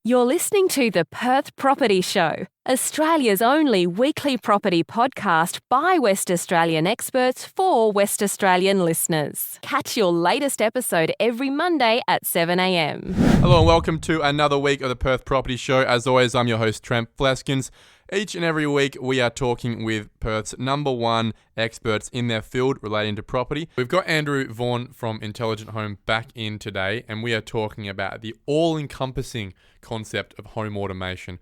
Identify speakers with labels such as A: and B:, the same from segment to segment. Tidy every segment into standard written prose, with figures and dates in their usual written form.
A: You're listening to the Perth Property Show, Australia's only weekly property podcast by West Australian experts for West Australian listeners. Catch your latest episode every Monday at 7 a.m.
B: Hello and welcome to another week of the Perth Property Show. As always, I'm your host, Trent Fleskins. Each and every week, we are talking with Perth's number one experts in their field relating to property. We've got Andrew Vaughan from Intelligent Home back in today, and we are talking about the all-encompassing concept of home automation.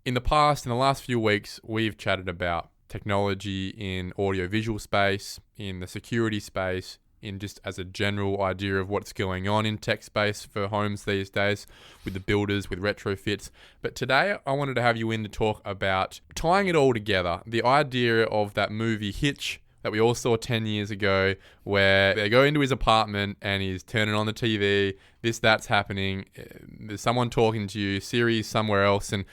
B: In the last few weeks, we've chatted about technology in audio-visual space, in the security space, in just as a general idea of what's going on in tech space for homes these days with the builders, with retrofits. But today I wanted to have you in to talk about tying it all together. The idea of that movie Hitch that we all saw 10 years ago, where they go into his apartment and he's turning on the TV, that's happening, there's someone talking to you, Siri's somewhere else, and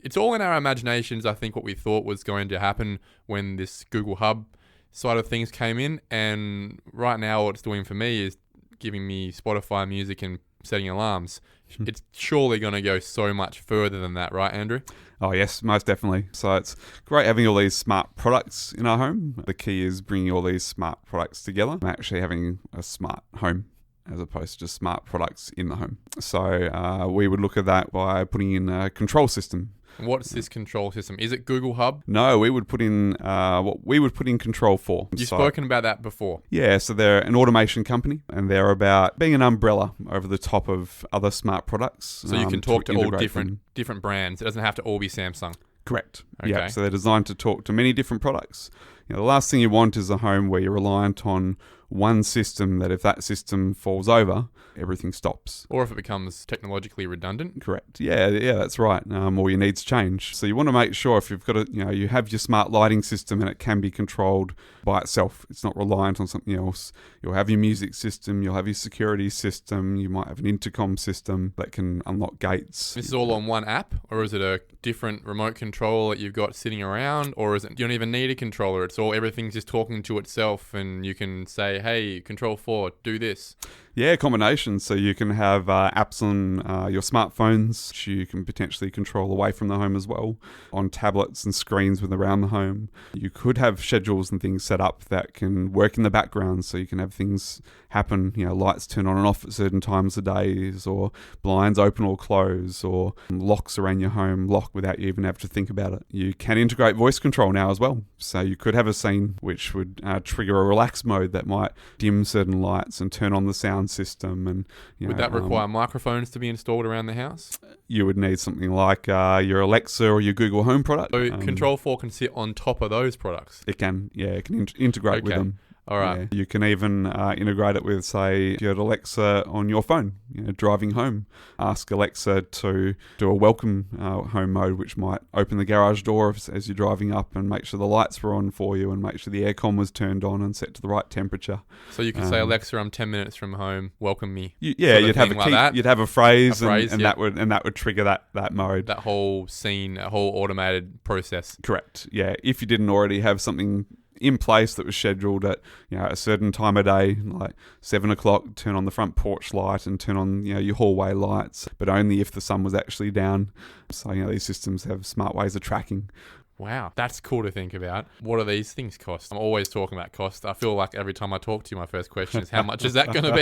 B: it's all in our imaginations. I think what we thought was going to happen when this Google Hub side of things came in, and right now what it's doing for me is giving me Spotify music and setting alarms. It's surely going to go so much further than that, right, Andrew?
C: Oh yes, most definitely. So it's great having all these smart products in our home. The key is bringing all these smart products together and actually having a smart home as opposed to just smart products in the home. So we would look at that by putting in a control system.
B: What's this control system? Is it Google Hub?
C: No, we would put in what we would put in Control 4.
B: You've spoken about that before.
C: Yeah, so they're an automation company, and they're about being an umbrella over the top of other smart products.
B: So you can talk to all different brands. It doesn't have to all be Samsung.
C: Correct.
B: Okay.
C: Yeah, so they're designed to talk to many different products. The last thing you want is a home where you're reliant on one system that if that system falls over, everything stops.
B: Or if it becomes technologically redundant.
C: Correct. Yeah, that's right. Or your needs change. So you want to make sure if you've got you have your smart lighting system and it can be controlled by itself. It's not reliant on something else. You'll have your music system. You'll have your security system. You might have an intercom system that can unlock gates.
B: This is all on one app, or is it a different remote control that you've got sitting around, or is it you don't even need a controller? Everything's just talking to itself, and you can say, "Hey, Control 4, do this."
C: Yeah, combination. So you can have apps on your smartphones, which you can potentially control away from the home as well, on tablets and screens around the home. You could have schedules and things set up that can work in the background, so you can have things happen, lights turn on and off at certain times of days, or blinds open or close, or locks around your home lock without you even have to think about it. You can integrate voice control now as well. So you could have a scene which would trigger a relax mode that might dim certain lights and turn on the sound system. And
B: would that require microphones to be installed around the house?
C: You would need something like your Alexa or your Google Home product.
B: So Control 4 can sit on top of those products?
C: It can, yeah. It can integrate with them.
B: All right.
C: Yeah. You can even integrate it with, say, your Alexa on your phone, driving home. Ask Alexa to do a welcome home mode, which might open the garage door as you're driving up and make sure the lights were on for you and make sure the aircon was turned on and set to the right temperature.
B: So you can say, Alexa, I'm 10 minutes from home, welcome me.
C: You'd have a key,
B: like
C: you'd have a phrase, and
B: yeah.
C: that would trigger that mode.
B: That whole scene, a whole automated process.
C: Correct. Yeah. If you didn't already have something in place that was scheduled at a certain time of day, like 7 o'clock, turn on the front porch light and turn on your hallway lights, but only if the sun was actually down. So these systems have smart ways of tracking.
B: Wow, that's cool to think about. What do these things cost? I'm always talking about cost. I feel like every time I talk to you, my first question is, how much is that going to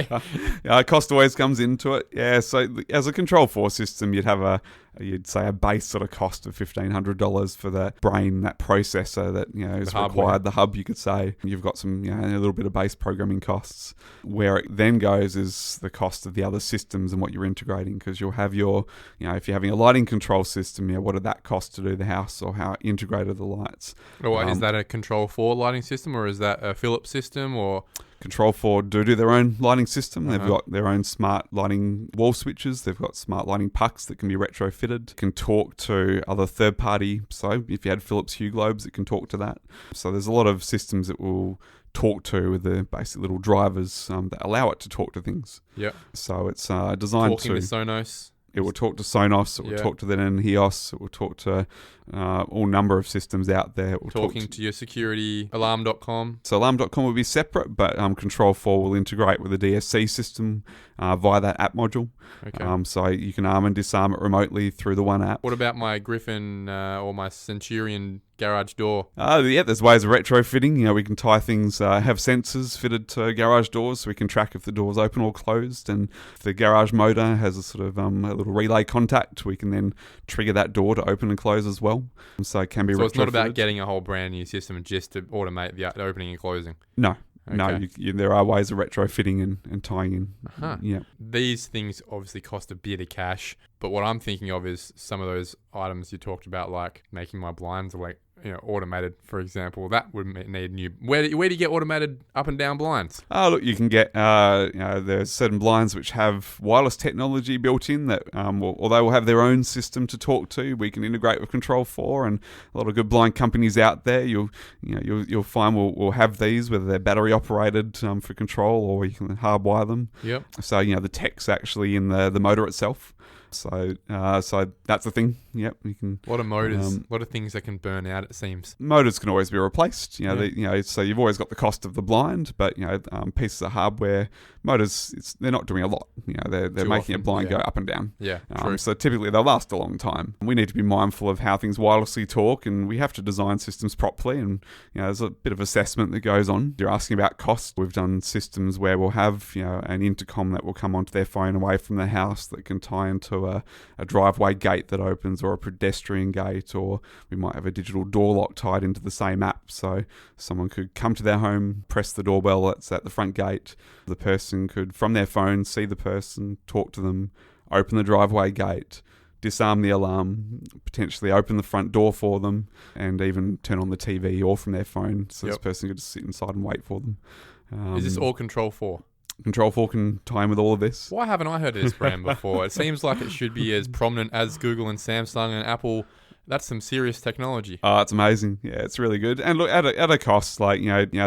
B: be?
C: Cost always comes into it. Yeah, so as a Control 4 system, you'd say a base sort of cost of $1,500 for that brain, that processor that is required, the hub, you could say. You've got some a little bit of base programming costs. Where it then goes is the cost of the other systems and what you're integrating, because you'll have your, if you're having a lighting control system, what did that cost to do the house, or how integrated the lights.
B: Is that a Control 4 lighting system, or is that a Philips system, or?
C: Control 4 do their own lighting system. They've got their own smart lighting wall switches. They've got smart lighting pucks that can be retrofitted. Can talk to other third party. So if you had Philips Hue globes, it can talk to that. So there's a lot of systems that will talk to with the basic little drivers that allow it to talk to things.
B: Yeah.
C: So it's designed
B: talking to Sonos.
C: It will talk to Sonos, it will talk to the HEOS, it will talk to all number of systems out there. It will
B: Talking to your security, alarm.com.
C: So alarm.com will be separate, but Control 4 will integrate with the DSC system via that app module.
B: Okay.
C: So you can arm and disarm it remotely through the one app.
B: What about my Griffin or my Centurion garage door?
C: There's ways of retrofitting. We can tie things, have sensors fitted to garage doors so we can track if the door's open or closed. And if the garage motor has a sort of a little relay contact, we can then trigger that door to open and close as well. So it can be retrofitted.
B: So it's not about getting a whole brand new system just to automate the opening and closing?
C: No.
B: Okay.
C: No, there are ways of retrofitting and tying in.
B: Uh-huh.
C: Yeah.
B: These things obviously cost a bit of cash, but what I'm thinking of is some of those items you talked about, like making my blinds automated, for example. That would need new. Where do you get automated up and down blinds?
C: Look, you can get there's certain blinds which have wireless technology built in that, although will have their own system to talk to, we can integrate with Control 4, and a lot of good blind companies out there. You'll find will have these, whether they're battery operated for control, or you can hardwire them.
B: Yep.
C: So the tech's actually in the motor itself. So that's the thing. Yep, you can.
B: A lot of motors, a lot of things that can burn out. It seems
C: motors can always be replaced. So you've always got the cost of the blind, but pieces of hardware, motors, they're not doing a lot. They're
B: Too
C: making a
B: often,
C: blind go up and down.
B: Yeah, true.
C: So typically they'll last a long time. We need to be mindful of how things wirelessly talk, and we have to design systems properly. And there's a bit of assessment that goes on. You're asking about cost. We've done systems where we'll have an intercom that will come onto their phone away from the house that can tie into a driveway gate that opens, or a pedestrian gate, or we might have a digital door lock tied into the same app, so someone could come to their home, press the doorbell that's at the front gate. The person could, from their phone, see the person, talk to them, open the driveway gate, disarm the alarm, potentially open the front door for them, and even turn on the TV or from their phone, so this person could just sit inside and wait for them.
B: Is this all Control 4?
C: Control 4 can tie in with all of this.
B: Why haven't I heard of this brand before? It seems like it should be as prominent as Google and Samsung and Apple. That's some serious technology.
C: Oh, it's amazing. Yeah, it's really good. And look, at a cost, like,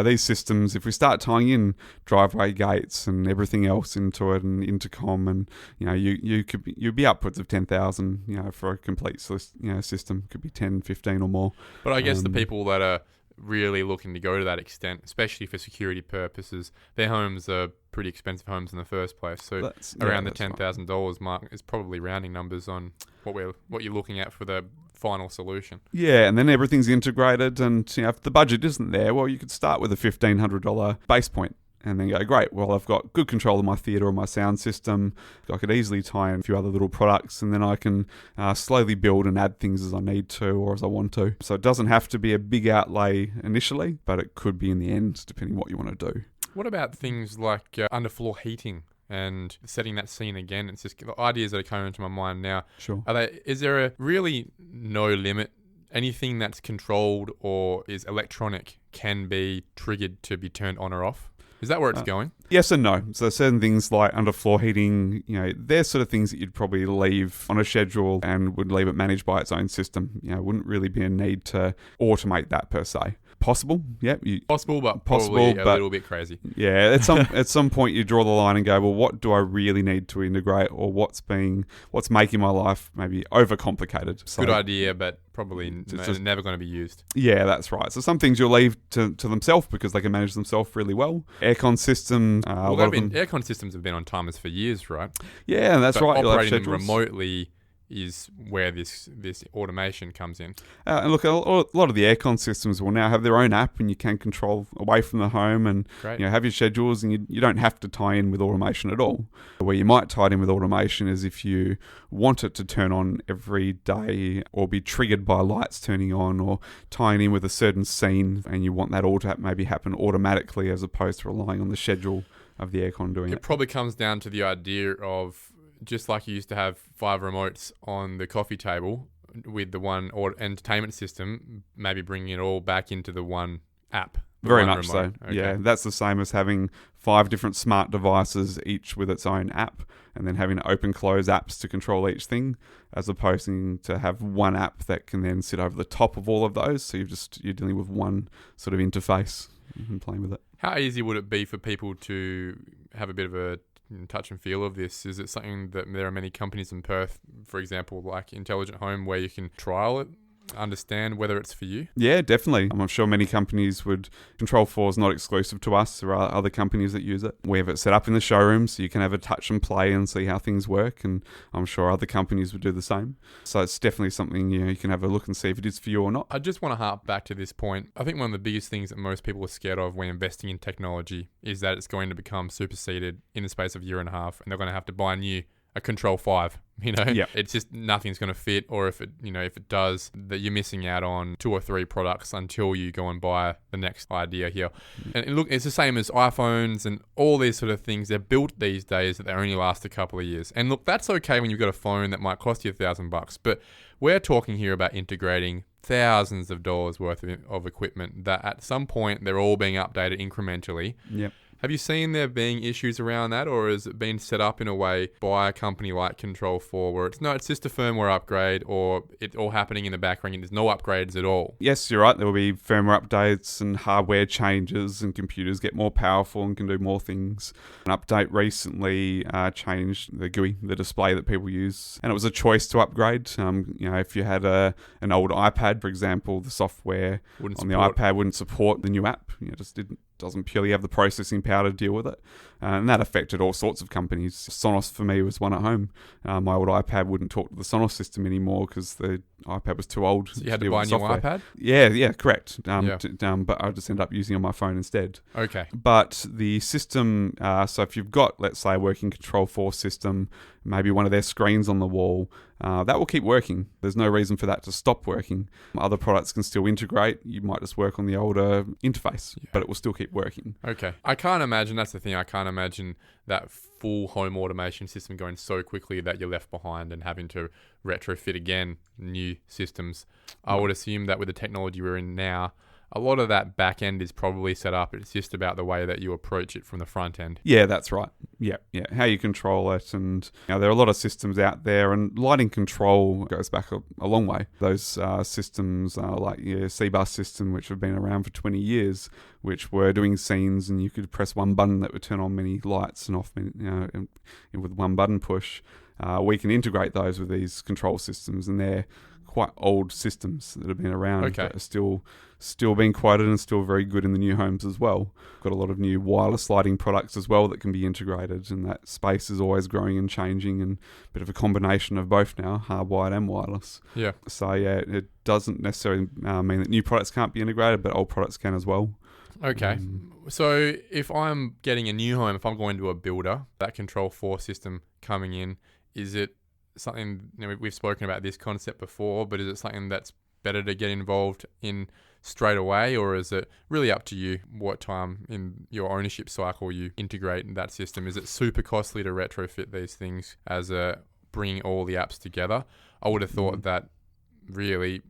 C: these systems, if we start tying in driveway gates and everything else into it, and intercom, and, you'd be upwards of 10,000, for a complete, system. Could be 10, 15 or more.
B: But I guess the people that are really looking to go to that extent, especially for security purposes, their homes are pretty expensive homes in the first place. So around the $10,000 mark is probably rounding numbers on what you're looking at for the final solution. Yeah,
C: and then everything's integrated, and if the budget isn't there, well, you could start with a $1,500 base point. And then go, great, well, I've got good control of my theatre or my sound system. I could easily tie in a few other little products, and then I can slowly build and add things as I need to or as I want to. So it doesn't have to be a big outlay initially, but it could be in the end, depending what you want to do.
B: What about things like underfloor heating and setting that scene again? It's just the ideas that are coming into my mind now.
C: Sure.
B: Is there really no limit? Anything that's controlled or is electronic can be triggered to be turned on or off? Is that where it's going?
C: Yes and no. So certain things like underfloor heating, they're sort of things that you'd probably leave on a schedule and would leave it managed by its own system. Wouldn't really be a need to automate that per se. Possible, yeah.
B: Possible, but probably a little bit crazy.
C: Yeah, at some point you draw the line and go, well, what do I really need to integrate, or what's making my life maybe overcomplicated? So,
B: good idea, but probably never going to be used.
C: Yeah, that's right. So some things you'll leave to themselves because they can manage themselves really well. Aircon systems,
B: aircon systems have been on timers for years, right?
C: Yeah, that's right.
B: Operating them remotely is where this automation comes in.
C: And look, a lot of the aircon systems will now have their own app, and you can control away from the home, and have your schedules, and you don't have to tie in with automation at all. Where you might tie it in with automation is if you want it to turn on every day, or be triggered by lights turning on, or tying in with a certain scene, and you want that all to maybe happen automatically as opposed to relying on the schedule of the aircon doing it.
B: It probably comes down to the idea of, just like you used to have 5 remotes on the coffee table with the one entertainment system, maybe bringing it all back into the one app.
C: Very much so. Okay. Yeah, that's the same as having 5 different smart devices, each with its own app, and then having open close apps to control each thing, as opposed to have one app that can then sit over the top of all of those. So you're dealing with one sort of interface and playing with it.
B: How easy would it be for people to have a bit of a touch and feel of this? Is it something that there are many companies in Perth, for example, like Intelligent Home, where you can trial it, understand whether it's for you?
C: Yeah, definitely. I'm sure many companies would. Control 4 is not exclusive to us. There are other companies that use it. We have it set up in the showroom so you can have a touch and play and see how things work, and I'm sure other companies would do the same. So it's definitely something you can have a look and see if it is for you or not.
B: I just want to harp back to this point. I think one of the biggest things that most people are scared of when investing in technology is that it's going to become superseded in the space of a year and a half, and they're going to have to buy a Control 5.
C: Yeah.
B: It's just nothing's going to fit, or if it does, that you're missing out on 2 or 3 products until you go and buy the next idea here. And look, it's the same as iPhones and all these sort of things. They're built these days that they only last a couple of years. And look, that's okay when you've got a phone that might cost you $1,000, but we're talking here about integrating thousands of dollars worth of equipment that at some point they're all being updated incrementally.
C: Yep.
B: Have you seen there being issues around that, or has it been set up in a way by a company like Control 4 where it's just a firmware upgrade, or it's all happening in the background and there's no upgrades at all?
C: Yes, you're right. There will be firmware updates and hardware changes, and computers get more powerful and can do more things. An update recently changed the GUI, the display that people use, and it was a choice to upgrade. If you had an old iPad, for example, the software the iPad wouldn't support the new app. It just doesn't purely have the processing power to deal with it. And that affected all sorts of companies. Sonos for me was one at home. My old iPad wouldn't talk to the Sonos system anymore because the iPad was too old.
B: So you had to buy a new iPad?
C: Yeah, correct. But I just ended up using it on my phone instead.
B: Okay.
C: But the system, so if you've got, let's say, a working Control 4 system, maybe one of their screens on the wall, that will keep working. There's no reason for that to stop working. Other products can still integrate. You might just work on the older interface, but it will still keep working.
B: Okay. I can't imagine, that's the thing, I can't imagine that full home automation system going so quickly that you're left behind and having to retrofit again new systems. I would assume that with the technology we're in now, a lot of that back end is probably set up. It's just about the way that you approach it from the front end.
C: Yeah, that's right. Yeah. How you control it. And there are a lot of systems out there, and lighting control goes back a long way. Those systems like C-Bus system, which have been around for 20 years, which were doing scenes, and you could press one button that would turn on many lights and off and with one button push. We can integrate those with these control systems, and they're quite old systems that have been around, but are still being quoted and still very good in the new homes as well. Got a lot of new wireless lighting products as well that can be integrated, and that space is always growing and changing, and a bit of a combination of both now, hardwired and wireless.
B: Yeah.
C: So it doesn't necessarily mean that new products can't be integrated, but old products can as well.
B: Okay. So if I'm getting a new home, if I'm going to a builder, that Control 4 system coming in, is it something, we've spoken about this concept before, but is it something that's better to get involved in straight away, or is it really up to you what time in your ownership cycle you integrate that system? Is it super costly to retrofit these things as bringing all the apps together? I would have thought that really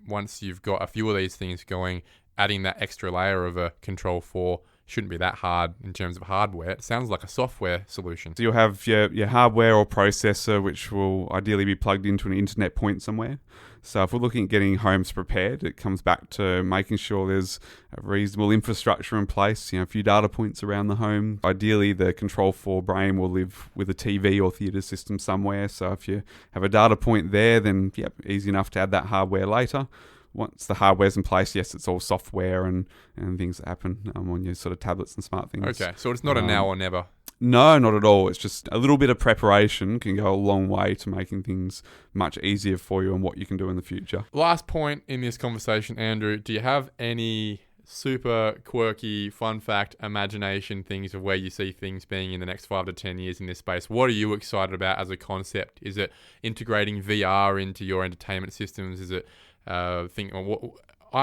B: once you've got a few of these things going, adding that extra layer of a Control 4 shouldn't be that hard in terms of hardware. It sounds like a software solution.
C: So you'll have your hardware or processor, which will ideally be plugged into an internet point somewhere. So if we're looking at getting homes prepared, it comes back to making sure there's a reasonable infrastructure in place, a few data points around the home. Ideally, the Control 4 brain will live with a TV or theatre system somewhere. So if you have a data point there, then easy enough to add that hardware later. Once the hardware's in place, yes, it's all software and things that happen on your sort of tablets and smart things.
B: Okay, so it's not a now or never.
C: No, not at all. It's just a little bit of preparation can go a long way to making things much easier for you and what you can do in the future.
B: Last point in this conversation, Andrew, do you have any super quirky, fun fact, imagination things of where you see things being in the next 5 to 10 years in this space? What are you excited about as a concept? Is it integrating VR into your entertainment systems? Is it I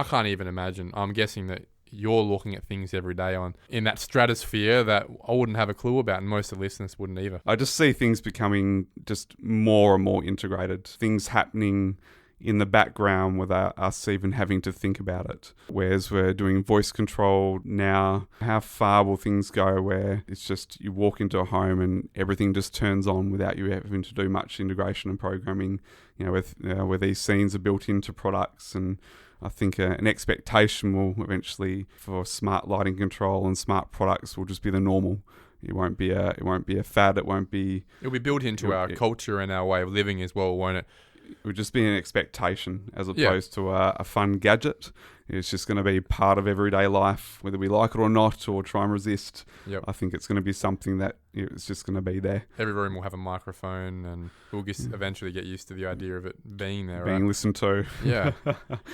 B: can't even imagine. I'm guessing that you're looking at things every day in that stratosphere that I wouldn't have a clue about, and most of the listeners wouldn't either.
C: I just see things becoming just more and more integrated. Things happening in the background without us even having to think about it. Whereas we're doing voice control now, how far will things go where it's just you walk into a home and everything just turns on without you having to do much integration and programming, where these scenes are built into products. And I think an expectation will eventually for smart lighting control and smart products will just be the normal. It won't be a fad. It'll be
B: built into our culture and our way of living as well, won't it?
C: It would just be an expectation as opposed to a fun gadget. It's just going to be part of everyday life, whether we like it or not, or try and resist.
B: Yep.
C: I think it's going to be something that it's just going to be there.
B: Every room will have a microphone, and we'll just eventually get used to the idea of it being there.
C: Being listened to.
B: Yeah.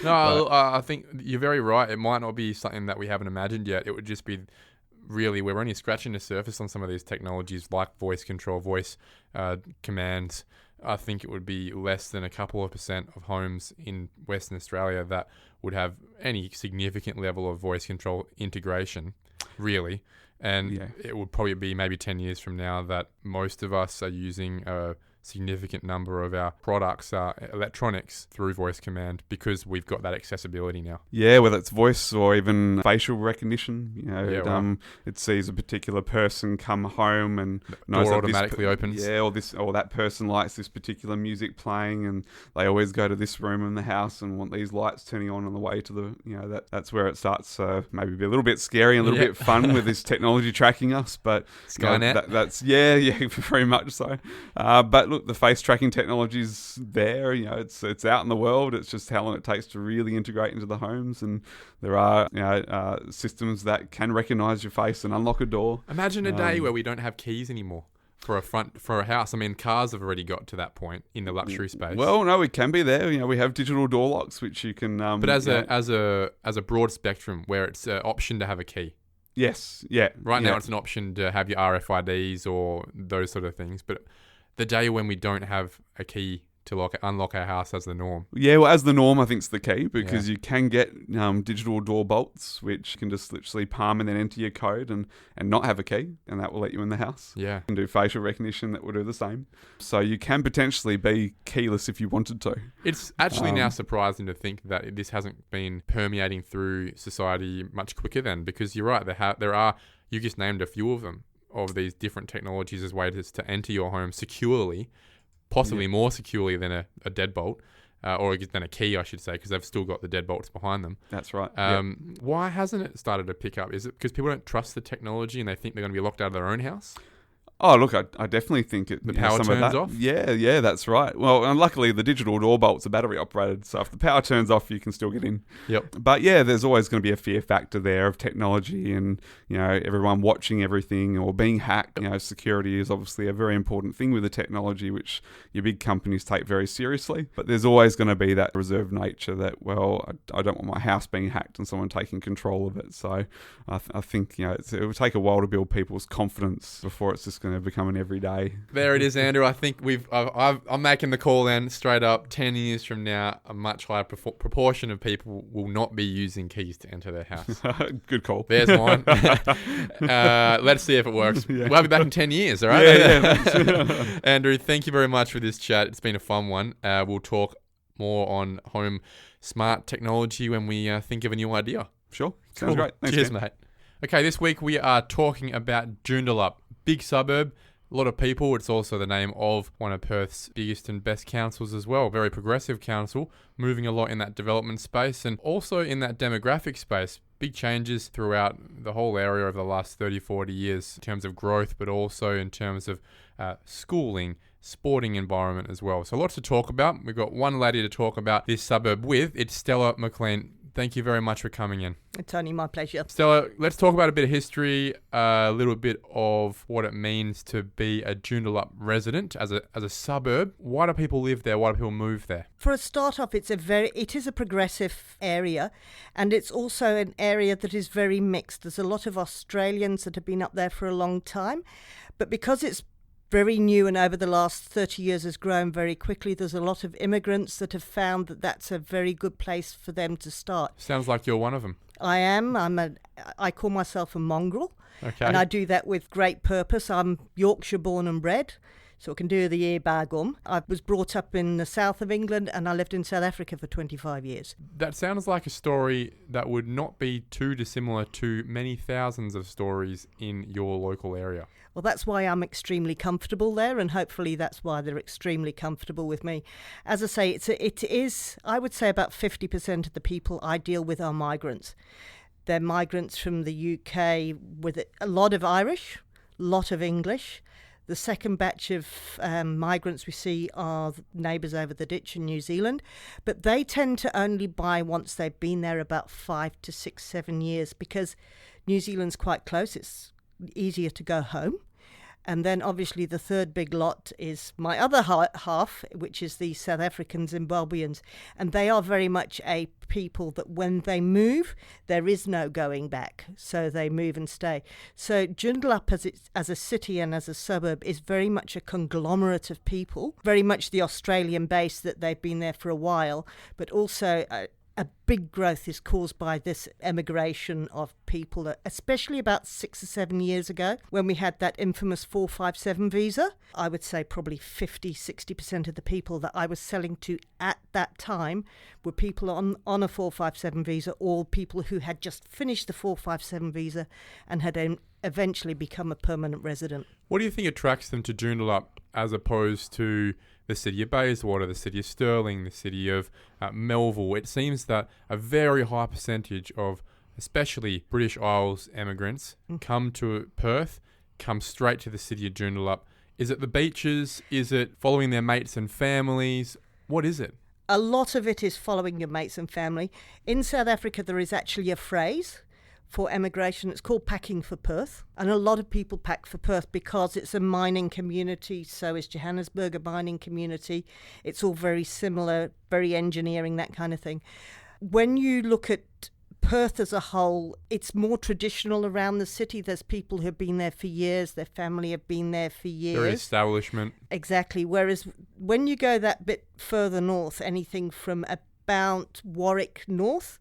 B: No, I think you're very right. It might not be something that we haven't imagined yet. It would just be really, we're only scratching the surface on some of these technologies like voice control, voice commands. I think it would be less than a couple of % of homes in Western Australia that would have any significant level of voice control integration, really. And it would probably be maybe 10 years from now that most of us are using a significant number of our products, electronics, through voice command because we've got that accessibility now.
C: Yeah, whether it's voice or even facial recognition, it sees a particular person come home and knows
B: door
C: that
B: automatically opens.
C: Yeah, or that person likes this particular music playing, and they always go to this room in the house and want these lights turning on the way to the. That's where it starts. Maybe be a little bit scary and a little bit fun with this technology tracking us, but
B: Skynet.
C: That's very much so. But look, the face tracking technology's there. It's out in the world. It's just how long it takes to really integrate into the homes. And there are systems that can recognise your face and unlock a door.
B: Imagine a day where we don't have keys anymore for a house. I mean, cars have already got to that point in the luxury space.
C: Well, no, it can be there. We have digital door locks which you can.
B: But as a broad spectrum where it's an option to have a key.
C: Yes. Yeah.
B: Right now, it's an option to have your RFIDs or those sort of things, but the day when we don't have a key to unlock our house as the norm.
C: Yeah, well, as the norm, I think it's the key because you can get digital door bolts, which can just literally palm and then enter your code and not have a key, and that will let you in the house.
B: Yeah.
C: You can do facial recognition that will do the same. So you can potentially be keyless if you wanted to.
B: It's actually now surprising to think that this hasn't been permeating through society much quicker then, because you're right, there are, you just named a few of them, of these different technologies as ways to enter your home securely, possibly more securely than a deadbolt, or than a key, I should say, because they've still got the deadbolts behind them.
C: That's right.
B: Why hasn't it started to pick up? Is it because people don't trust the technology and they think they're going to be locked out of their own house?
C: Oh, look, I definitely think
B: the power turns off?
C: Yeah, that's right. Well, and luckily the digital door bolts are battery operated, so if the power turns off, you can still get in.
B: Yep.
C: But yeah, there's always going to be a fear factor there of technology and, everyone watching everything or being hacked. Security is obviously a very important thing with the technology, which your big companies take very seriously. But there's always going to be that reserved nature that, well, I don't want my house being hacked and someone taking control of it. So I think, it will take a while to build people's confidence before it's just going to become an everyday.
B: There it is, Andrew. I think I'm making the call then straight up. 10 years from now, a much higher proportion of people will not be using keys to enter their house.
C: Good call.
B: There's one. Let's see if it works.
C: Yeah.
B: We'll have you back in 10 years, all right?
C: Yeah.
B: Andrew, thank you very much for this chat. It's been a fun one. We'll talk more on home smart technology when we think of a new idea.
C: Sure. Sounds great. Thanks,
B: Cheers,
C: Ken.
B: mate. Okay, this week we are talking about Joondalup, big suburb. A lot of people. It's also the name of one of Perth's biggest and best councils as well. Very progressive council, moving a lot in that development space and also in that demographic space. Big changes throughout the whole area over the last 30, 40 years in terms of growth, but also in terms of schooling, sporting environment as well. So lots to talk about. We've got one lady to talk about this suburb with. It's Stella Mclean. Thank you very much for coming in.
D: It's only my pleasure.
B: Stella, let's talk about a bit of history, a little bit of what it means to be a Joondalup resident as a suburb. Why do people live there? Why do people move there?
D: For a start off, it is a progressive area, and it's also an area that is very mixed. There's a lot of Australians that have been up there for a long time, but because it's very new and over the last 30 years has grown very quickly. There's a lot of immigrants that have found that that's a very good place for them to start.
B: Sounds like you're one of them.
D: I am. I call myself a mongrel.
B: Okay.
D: And I do that with great purpose. I'm Yorkshire born and bred, so I can do the ear bag I was brought up in the south of England and I lived in South Africa for 25 years.
B: That sounds like a story that would not be too dissimilar to many thousands of stories in your local area.
D: Well, that's why I'm extremely comfortable there, and hopefully that's why they're extremely comfortable with me. As I say, it is, I would say about 50% of the people I deal with are migrants. They're migrants from the UK with a lot of Irish, lot of English. The second batch of migrants we see are neighbours over the ditch in New Zealand, but they tend to only buy once they've been there about 5 to 6, 7 years, because New Zealand's quite close. It's easier to go home. And then obviously the third big lot is my other half, which is the South African Zimbabweans. And they are very much a people that when they move, there is no going back. So they move and stay. So Joondalup as a city and as a suburb is very much a conglomerate of people, very much the Australian base that they've been there for a while, but also a big growth is caused by this emigration of people, especially about 6 or 7 years ago when we had that infamous 457 visa. I would say probably 50-60% of the people that I was selling to at that time were people on a 457 visa, or people who had just finished the 457 visa and had eventually become a permanent resident.
B: What do you think attracts them to Joondalup as opposed to the city of Bayswater, the city of Stirling, the city of Melville? It seems that a very high percentage of especially British Isles emigrants come to Perth, come straight to the city of Joondalup. Is it the beaches? Is it following their mates and families? What is it?
D: A lot of it is following your mates and family. In South Africa, there is actually a phrase for emigration. It's called packing for Perth. And a lot of people pack for Perth because it's a mining community. So is Johannesburg a mining community. It's all very similar, very engineering, that kind of thing. When you look at Perth as a whole, it's more traditional around the city. There's people who have been there for years. Their family have been there for years.
B: There is establishment.
D: Exactly. Whereas when you go that bit further north, anything from about Warwick north,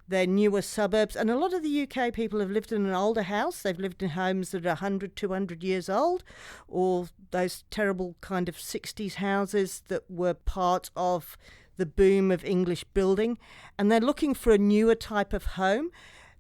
D: they're newer suburbs. And a lot of the UK people have lived in an older house. They've lived in homes that are 100, 200 years old, or those terrible kind of 60s houses that were part of the boom of English building. And they're looking for a newer type of home.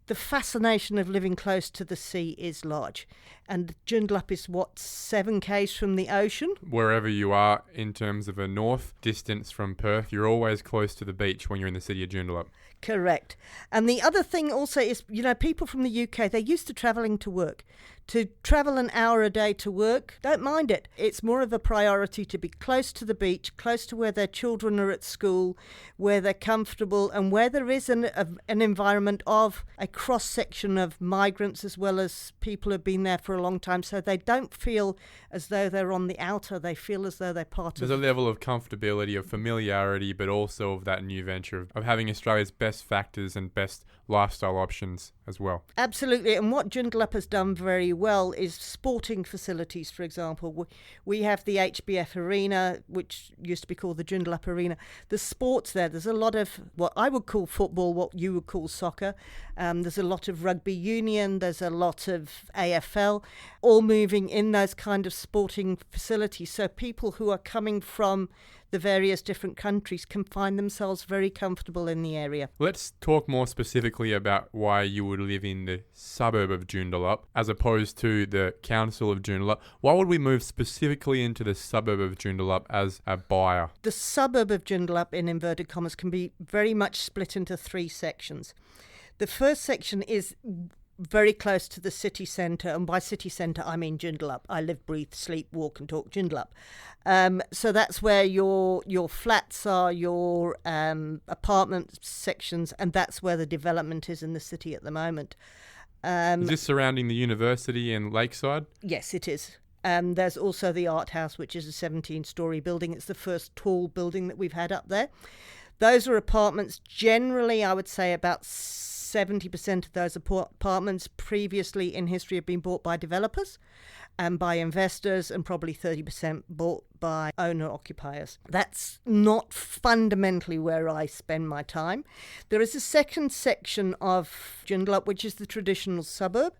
D: The fascination of living close to the sea is large. And Joondalup is, 7 k's from the ocean?
B: Wherever you are in terms of a north distance from Perth, you're always close to the beach when you're in the city of Joondalup.
D: Correct. And the other thing also is, people from the UK, they're used to travelling to work. To travel an hour a day to work, don't mind it. It's more of a priority to be close to the beach, close to where their children are at school, where they're comfortable, and where there is an environment of a cross-section of migrants as well as people who have been there for a long time, so they don't feel as though they're on the outer. They feel as though they're part of...
B: There's a level of comfortability, of familiarity, but also of that new venture of having Australia's best factors and best lifestyle options as well.
D: Absolutely. And what Joondalup has done very well is sporting facilities, for example. We have the HBF Arena, which used to be called the Joondalup Arena. The sports there's a lot of what I would call football, what you would call soccer. There's a lot of rugby union. There's a lot of AFL, all moving in those kind of sporting facilities. So people who are coming from the various different countries can find themselves very comfortable in the area.
B: Let's talk more specifically about why you would live in the suburb of Joondalup as opposed to the council of Joondalup. Why would we move specifically into the suburb of Joondalup as a buyer?
D: The suburb of Joondalup, in inverted commas, can be very much split into 3 sections. The first section is very close to the city centre, and by city centre I mean Joondalup. I live, breathe, sleep, walk and talk Joondalup. So that's where your flats are, your apartment sections, and that's where the development is in the city at the moment.
B: Is this surrounding the university and Lakeside?
D: Yes, it is. There's also the Art House, which is a 17-storey building. It's the first tall building that we've had up there. Those are apartments. Generally, I would say about 70% of those apartments previously in history have been bought by developers and by investors, and probably 30% bought by owner-occupiers. That's not fundamentally where I spend my time. There is a second section of Joondalup, which is the traditional suburb.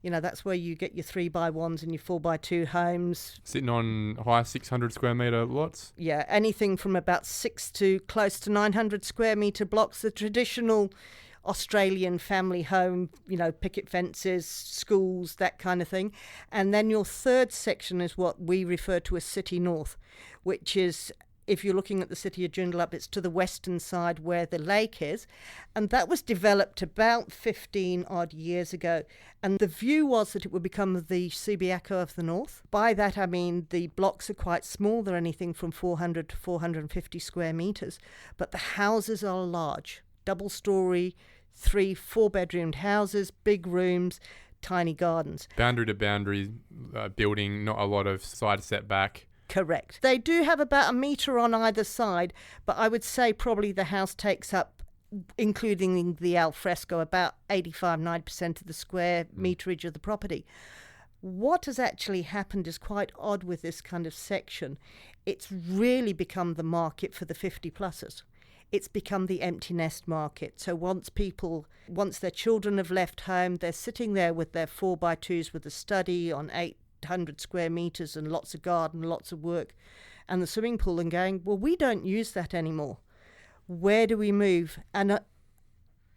D: That's where you get your 3x1s and your 4x2 homes.
B: Sitting on high 600 square metre lots?
D: Yeah, anything from about 6 to close to 900 square metre blocks. The traditional Australian family home, picket fences, schools, that kind of thing. And then your third section is what we refer to as City North, which is if you're looking at the city of Joondalup, it's to the western side where the lake is. And that was developed about 15 odd years ago. And the view was that it would become the Subiaco of the north. By that, I mean the blocks are quite small. They're anything from 400 to 450 square metres. But the houses are large, double-storey, 3-4-bedroomed houses, big rooms, tiny gardens.
B: Boundary to boundary building, not a lot of side setback.
D: Correct. They do have about a metre on either side, but I would say probably the house takes up, including the al fresco, about 85-90% of the square meterage of the property. What has actually happened is quite odd with this kind of section. It's really become the market for the 50-plussers. It's become the empty nest market. So once their children have left home, they're sitting there with their 4x2s with a study on 800 square metres and lots of garden, lots of work, and the swimming pool, and going, well, we don't use that anymore. Where do we move? And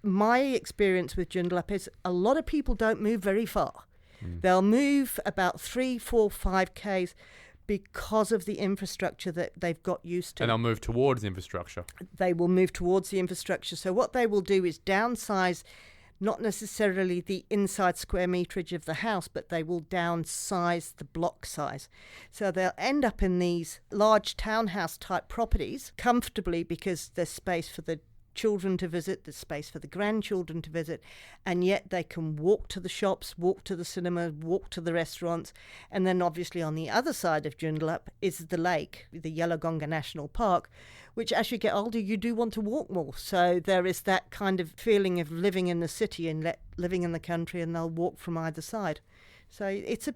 D: my experience with Joondalup is a lot of people don't move very far. They'll move about 3, 4, 5 Ks because of the infrastructure that they've got used to.
B: And they'll move towards infrastructure.
D: They will move towards the infrastructure. So what they will do is downsize, not necessarily the inside square meterage of the house, but they will downsize the block size. So they'll end up in these large townhouse type properties comfortably because there's space for the children to visit, there's space for the grandchildren to visit, and yet they can walk to the shops, walk to the cinema, walk to the restaurants. And then obviously on the other side of Joondalup is the lake, the Yellowgonga National Park, which as you get older you do want to walk more. So there is that kind of feeling of living in the city and living in the country, and they'll walk from either side. So it's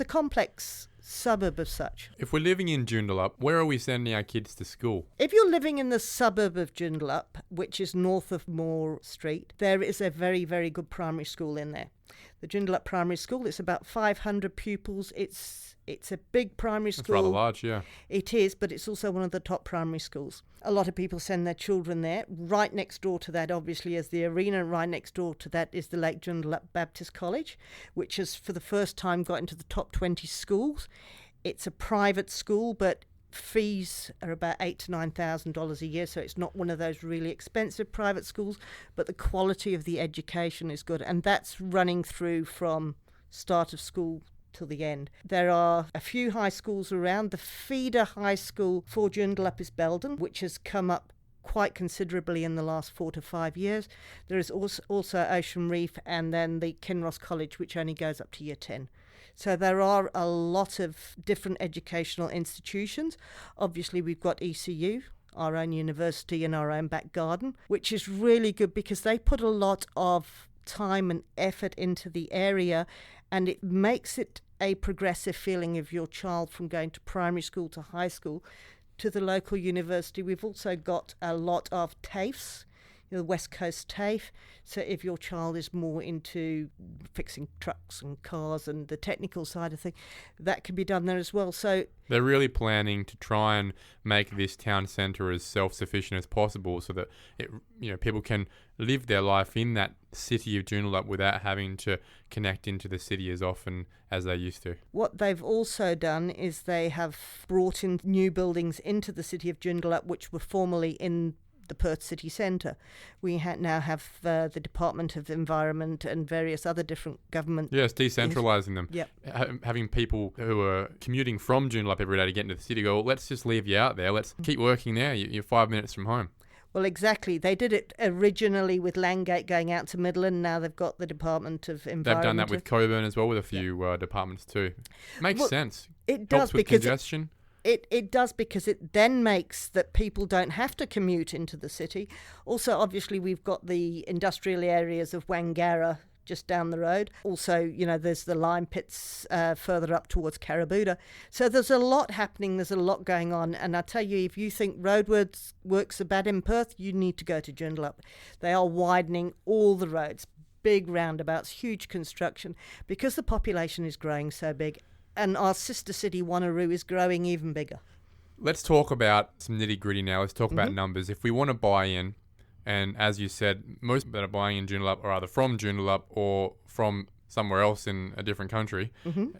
D: a complex suburb of such.
B: If we're living in Joondalup, where are we sending our kids to school?
D: If you're living in the suburb of Joondalup, which is north of Moore Street, there is a very, very good primary school in there. The Joondalup Primary School, it's about 500 pupils. It's a big primary school.
B: It's rather large, yeah.
D: It is, but it's also one of the top primary schools. A lot of people send their children there. Right next door to that, obviously, is the arena. Right next door to that is the Lake Joondalup Baptist College, which has, for the first time, got into the top 20 schools. It's a private school, but fees are about $8,000 to $9,000 a year, so it's not one of those really expensive private schools, but the quality of the education is good, and that's running through from start of school till the end. There are a few high schools around. The feeder high school for Joondalup is Belden, which has come up quite considerably in the last 4 to 5 years. There is also Ocean Reef, and then the Kinross College, which only goes up to year 10. So there are a lot of different educational institutions. Obviously, we've got ECU, our own university in our own back garden, which is really good because they put a lot of time and effort into the area, and it makes it a progressive feeling of your child from going to primary school to high school to the local university. We've also got a lot of TAFEs, the West Coast TAFE. So if your child is more into fixing trucks and cars and the technical side of things, that can be done there as well. So
B: they're really planning to try and make this town centre as self-sufficient as possible, so that people can live their life in that city of Joondalup without having to connect into the city as often as they used to.
D: What they've also done is they have brought in new buildings into the city of Joondalup, which were formerly in the Perth city centre. We now have the Department of Environment and various other different government...
B: Yes, decentralising them.
D: Yep.
B: Having people who are commuting from Joondalup every day to get into the city go, well, let's just leave you out there. Let's keep working there. You're 5 minutes from home.
D: Well, exactly. They did it originally with Landgate going out to Midland. Now they've got the Department of Environment.
B: They've done that with Coburn as well, with a few departments too. Makes sense.
D: It does.
B: Helps with congestion.
D: It does, because it then makes that people don't have to commute into the city. Also, obviously, we've got the industrial areas of Wangara just down the road. Also, there's the lime pits further up towards Carabooda. So there's a lot happening. There's a lot going on. And I tell you, if you think roadworks are bad in Perth, you need to go to Joondalup. They are widening all the roads, big roundabouts, huge construction, because the population is growing so big. And our sister city, Wanneroo, is growing even bigger.
B: Let's talk about some nitty-gritty now. Let's talk about numbers. If we want to buy in, and as you said, most that are buying in Joondalup are either from Joondalup or from somewhere else in a different country.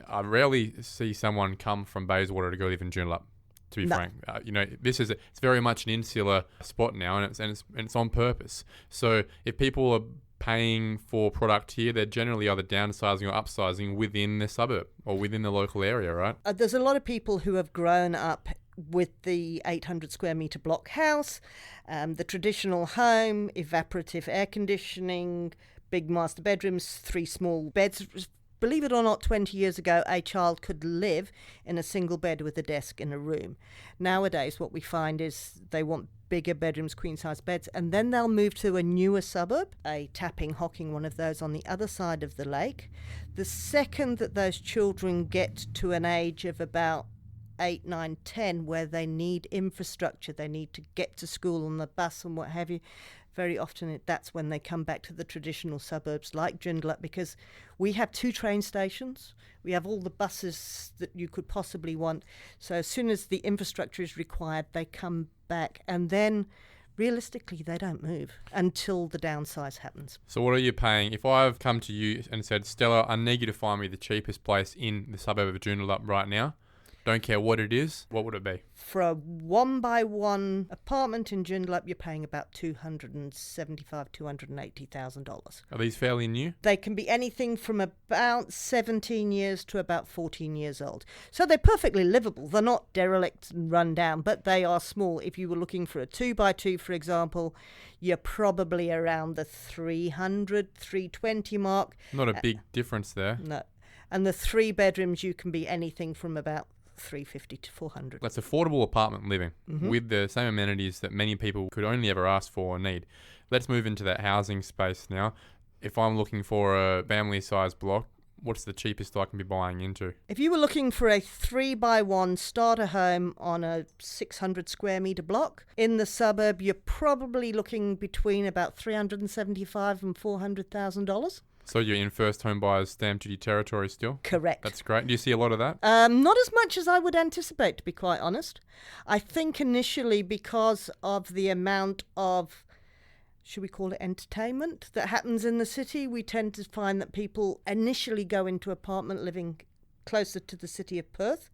B: I rarely see someone come from Bayswater to go live in Joondalup. To be
D: No.
B: frank, it's very much an insular spot now, and it's on purpose. So if people are paying for product here, they're generally either downsizing or upsizing within the suburb or within the local area, right?
D: There's a lot of people who have grown up with the 800 square metre block house, the traditional home, evaporative air conditioning, big master bedrooms, 3 small beds. Believe it or not, 20 years ago, a child could live in a single bed with a desk in a room. Nowadays, what we find is they want bigger bedrooms, queen-size beds, and then they'll move to a newer suburb, a tapping, hocking, one of those on the other side of the lake. The second that those children get to an age of about 8, 9, 10, where they need infrastructure, they need to get to school on the bus and what have you, very often that's when they come back to the traditional suburbs like Joondalup, because we have 2 train stations, we have all the buses that you could possibly want. So as soon as the infrastructure is required, they come back, and then realistically they don't move until the downsize happens.
B: So what are you paying? If I've come to you and said, Stella, I need you to find me the cheapest place in the suburb of Joondalup right now, don't care what it is, what would it be?
D: For a 1-by-1 apartment in Joondalup, you're paying about $280,000.
B: Are these fairly new?
D: They can be anything from about 17 years to about 14 years old. So they're perfectly livable. They're not derelict and run down, but they are small. If you were looking for a 2-by-2, for example, you're probably around the 300, 320 mark.
B: Not a big difference there.
D: No. And the 3 bedrooms, you can be anything from about 350 to 400.
B: That's affordable apartment living with the same amenities that many people could only ever ask for or need. Let's move into that housing space now. If I'm looking for a family-sized block, what's the cheapest I can be buying into?
D: If you were looking for a 3-by-1 starter home on a 600 square metre block in the suburb, you're probably looking between about $375,000 and $400,000.
B: So you're in first home buyers stamp duty territory still?
D: Correct.
B: That's great. Do you see a lot of that?
D: Not as much as I would anticipate, to be quite honest. I think initially because of the amount of, should we call it entertainment, that happens in the city, we tend to find that people initially go into apartment living closer to the city of Perth.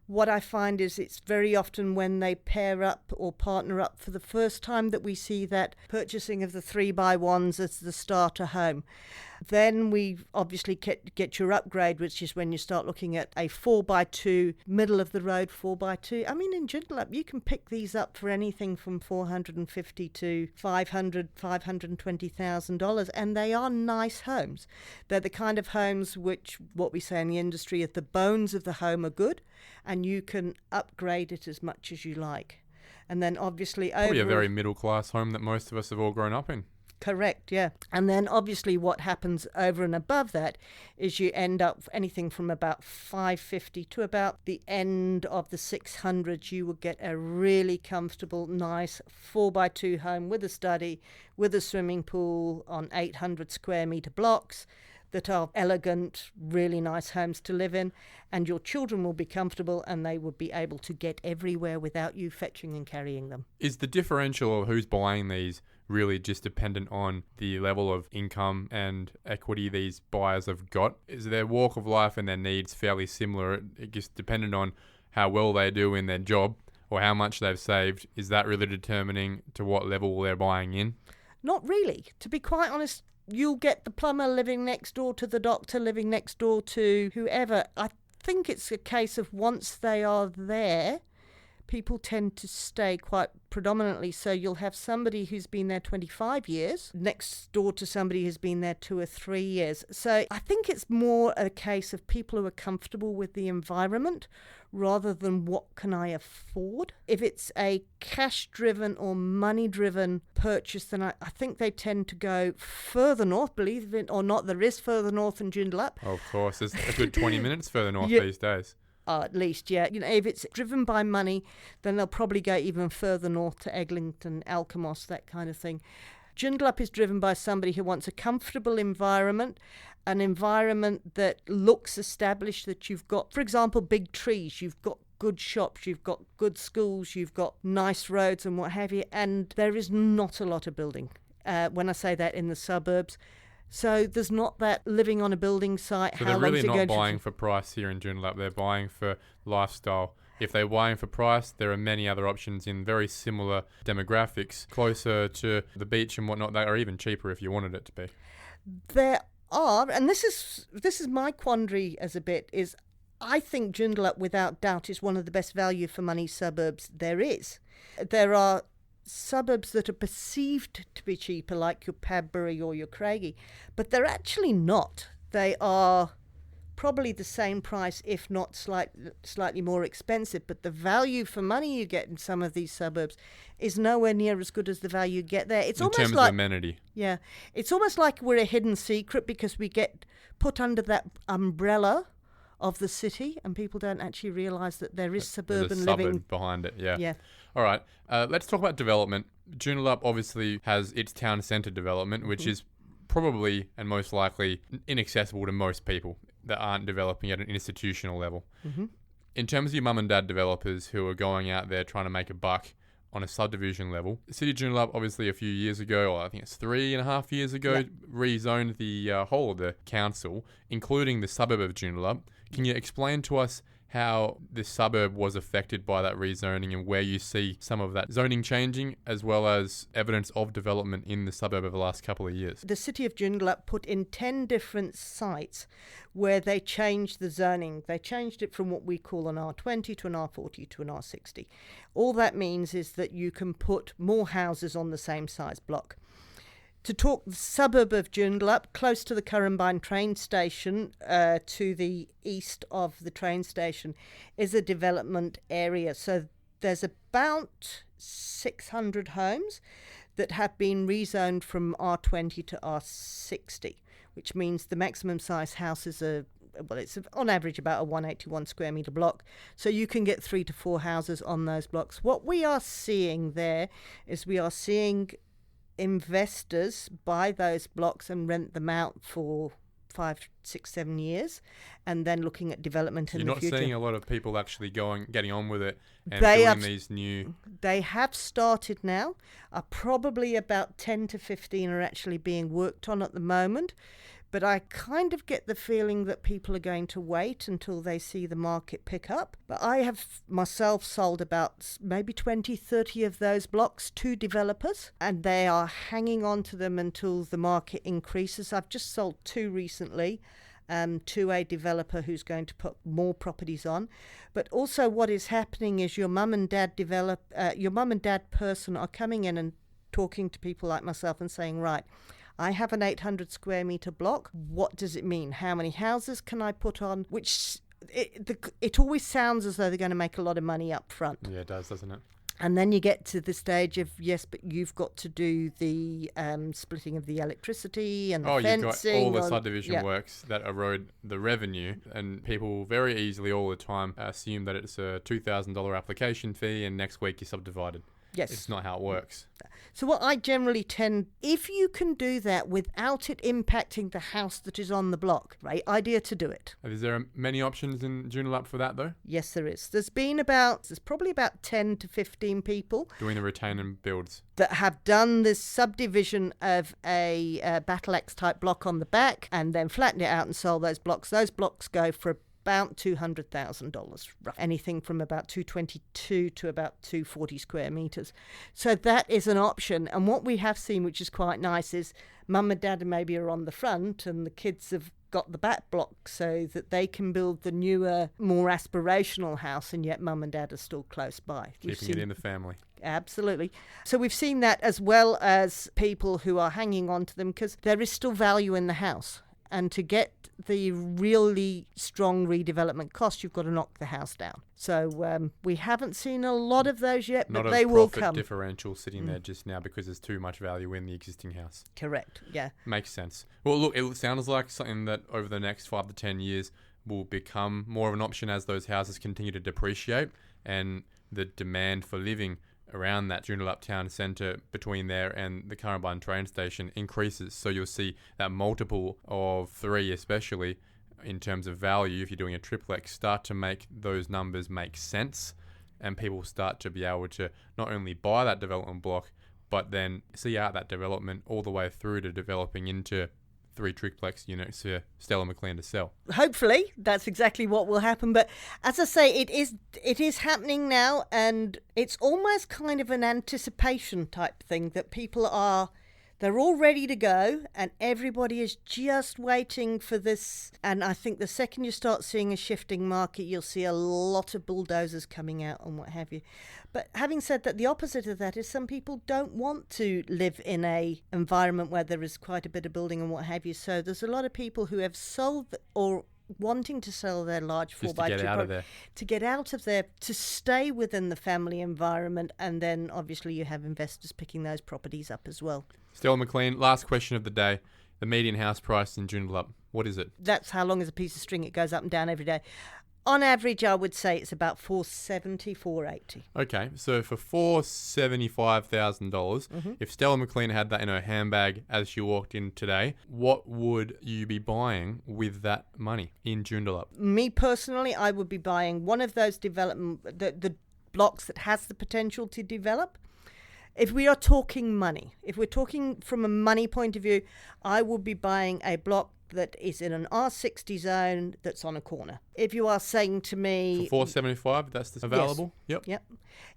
D: What I find is it's very often when they pair up or partner up for the first time that we see that purchasing of the 3-by-1s as the starter home. Then we obviously get your upgrade, which is when you start looking at a 4-by-2, middle of the road 4-by-2. I mean, in Joondalup, you can pick these up for anything from $450,000 to $520,000, and they are nice homes. They're the kind of homes which, what we say in the industry, if the bones of the home are good, and you can upgrade it as much as you like. And then obviously
B: Probably a very middle class home that most of us have all grown up in.
D: Correct, yeah. And then obviously what happens over and above that is you end up anything from about 550 to about the end of the 600s. You will get a really comfortable, nice 4-by-2 home with a study, with a swimming pool on 800 square metre blocks that are elegant, really nice homes to live in, and your children will be comfortable and they will be able to get everywhere without you fetching and carrying them.
B: Is the differential of who's buying these really just dependent on the level of income and equity these buyers have got? Is their walk of life and their needs fairly similar? It just dependent on how well they do in their job or how much they've saved. Is that really determining to what level they're buying in?
D: Not really. To be quite honest, you'll get the plumber living next door to the doctor, living next door to whoever. I think it's a case of once they are there, people tend to stay quite predominantly. So you'll have somebody who's been there 25 years next door to somebody who's been there 2 or 3 years. So I think it's more a case of people who are comfortable with the environment rather than what can I afford. If it's a cash-driven or money-driven purchase, then I think they tend to go further north. Believe it or not, there is further north than Joondalup.
B: Of course, there's a good 20 minutes further north these days.
D: At least, yeah. You know, if it's driven by money, then they'll probably go even further north to Eglinton, Alkimos, that kind of thing. Joondalup is driven by somebody who wants a comfortable environment, an environment that looks established, that you've got, for example, big trees, you've got good shops, you've got good schools, you've got nice roads and what have you, and there is not a lot of building. When I say that, in the suburbs. So there's not that living on a building site.
B: So they're really not buying for price here in Joondalup. They're buying for lifestyle If they're weighing for price, there are many other options in very similar demographics, closer to the beach and whatnot, that are even cheaper if you wanted it to be.
D: There are, and this is my quandary as a bit, is I think Joondalup without doubt is one of the best value for money suburbs there is. There are suburbs that are perceived to be cheaper, like your Padbury or your Craigie, but they're actually not. They are probably the same price, if not slightly more expensive, but the value for money you get in some of these suburbs is nowhere near as good as the value you get there. It's
B: in
D: almost
B: terms
D: like
B: of amenity.
D: Yeah, it's almost like we're a hidden secret because we get put under that umbrella of the city, and people don't actually realise that there is suburban
B: There's a
D: living
B: suburb behind it.
D: Yeah.
B: All right. Let's talk about development. Joondalup obviously has its town centre development, which is probably and most likely inaccessible to most people that aren't developing at an institutional level. In terms of your mum and dad developers who are going out there trying to make a buck on a subdivision level, the City of Joondalup obviously a few years ago, or I think it's 3.5 years ago, rezoned the whole of the council, including the suburb of Joondalup. Can you explain to us how this suburb was affected by that rezoning and where you see some of that zoning changing, as well as evidence of development in the suburb over the last couple of years?
D: The City of Joondalup put in 10 different sites where they changed the zoning. They changed it from what we call an R20 to an R40 to an R60. All that means is that you can put more houses on the same size block. To talk the suburb of Joondalup, close to the Currumbine train station, to the east of the train station, is a development area. So there's about 600 homes that have been rezoned from R20 to R60, which means the maximum size houses are, well, it's on average about a 181 square metre block. So you can get 3 to 4 houses on those blocks. What we are seeing there is we are seeing investors buy those blocks and rent them out for 5, 6, 7 years, and then looking at development in the future.
B: You're not seeing a lot of people actually getting on with it and doing these new...
D: They have started now. Probably about 10 to 15 are actually being worked on at the moment. But I kind of get the feeling that people are going to wait until they see the market pick up. But I have myself sold about maybe 20, 30 of those blocks to developers, and they are hanging on to them until the market increases. I've just sold 2 recently to a developer who's going to put more properties on. But also what is happening is your mum and dad person are coming in and talking to people like myself and saying, right, I have an 800 square metre block. What does it mean? How many houses can I put on? Which it always sounds as though they're going to make a lot of money up front.
B: Yeah, it does, doesn't it?
D: And then you get to the stage of, yes, but you've got to do the splitting of the electricity and the fencing.
B: You've got all the subdivision works that erode the revenue, and people very easily all the time assume that it's a $2,000 application fee and next week you're subdivided.
D: Yes.
B: It's not how it works.
D: So what I generally if you can do that without it impacting the house that is on the block, great idea to do it.
B: Is there many options in Joondalup for that though?
D: Yes, there is. There's probably about 10 to 15 people
B: doing the retain and builds
D: that have done this subdivision of a Battle Axe type block on the back and then flattened it out and sold those blocks. Those blocks go for about $200,000, anything from about 222 to about 240 square metres. So that is an option. And what we have seen, which is quite nice, is mum and dad maybe are on the front and the kids have got the back block so that they can build the newer, more aspirational house, and yet mum and dad are still close by.
B: Keeping it in the family.
D: Absolutely. So we've seen that, as well as people who are hanging on to them because there is still value in the house. And to get the really strong redevelopment cost, you've got to knock the house down. So we haven't seen a lot of those yet, but they will come.
B: Not a profit differential sitting there just now because there's too much value in the existing house.
D: Correct, yeah.
B: Makes sense. Well, look, it sounds like something that over the next 5 to 10 years will become more of an option as those houses continue to depreciate and the demand for living around that Joondalup town centre between there and the Currumbine train station increases. So you'll see that multiple of 3, especially in terms of value, if you're doing a triplex, start to make those numbers make sense, and people start to be able to not only buy that development block, but then see out that development all the way through to developing into 3 triplex units for Stella Mclean to sell.
D: Hopefully, that's exactly what will happen. But as I say, it is happening now, and it's almost kind of an anticipation type thing that they're all ready to go, and everybody is just waiting for this. And I think the second you start seeing a shifting market, you'll see a lot of bulldozers coming out and what have you. But having said that, the opposite of that is some people don't want to live in a environment where there is quite a bit of building and what have you. So there's a lot of people who have sold or wanting to sell their large 4x2
B: to get out of there.
D: To get out of there, to stay within the family environment, and then obviously you have investors picking those properties up as well.
B: Stella Mclean, last question of the day. The median house price in Joondalup, what is it?
D: That's how long is a piece of string. It goes up and down every day. On average, I would say it's about $470,000, $480,000.
B: Okay, so for $475,000, if Stella Mclean had that in her handbag as she walked in today, what would you be buying with that money in Joondalup?
D: Me personally, I would be buying one of those the blocks that has the potential to develop. If we are talking money, if we're talking from a money point of view, I would be buying a block that is in an R60 zone that's on a corner. If you are saying to me...
B: For $475,000, that's available?
D: Yes. Yep.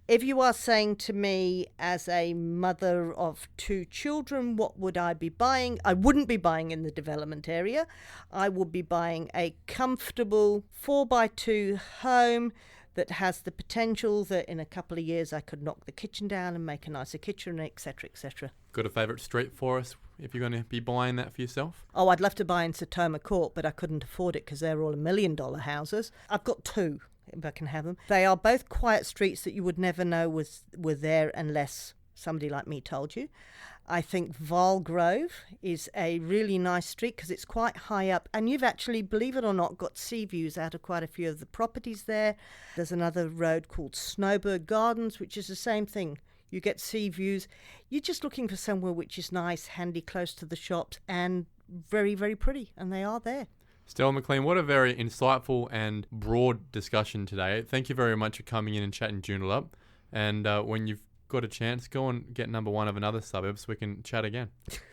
D: If you are saying to me as a mother of 2 children, what would I be buying? I wouldn't be buying in the development area. I would be buying a comfortable 4x2 home that has the potential that in a couple of years I could knock the kitchen down and make a nicer kitchen, etc., etc.
B: Got a favourite street for us if you're going to be buying that for yourself?
D: Oh, I'd love to buy in Sertoma Court, but I couldn't afford it because they're all $1 million houses. I've got 2, if I can have them. They are both quiet streets that you would never know were there unless somebody like me told you. I think Vaughan Grove is a really nice street because it's quite high up, and you've actually, believe it or not, got sea views out of quite a few of the properties there. There's another road called Suburb Gardens, which is the same thing. You get sea views. You're just looking for somewhere which is nice, handy, close to the shops, and very, very pretty, and they are there.
B: Stella Mclean, what a very insightful and broad discussion today. Thank you very much for coming in and chatting Joondalup. And when you've got a chance, go and get number 1 of another suburb so we can chat again.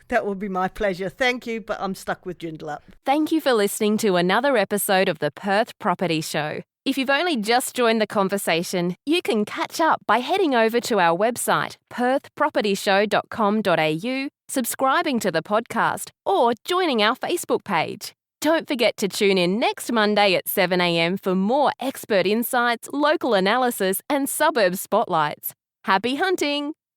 D: That would be my pleasure. Thank you, but I'm stuck with Joondalup.
A: Thank you for listening to another episode of the Perth Property Show. If you've only just joined the conversation, you can catch up by heading over to our website, perthpropertyshow.com.au, subscribing to the podcast, or joining our Facebook page. Don't forget to tune in next Monday at 7 a.m. for more expert insights, local analysis, and suburb spotlights. Happy hunting!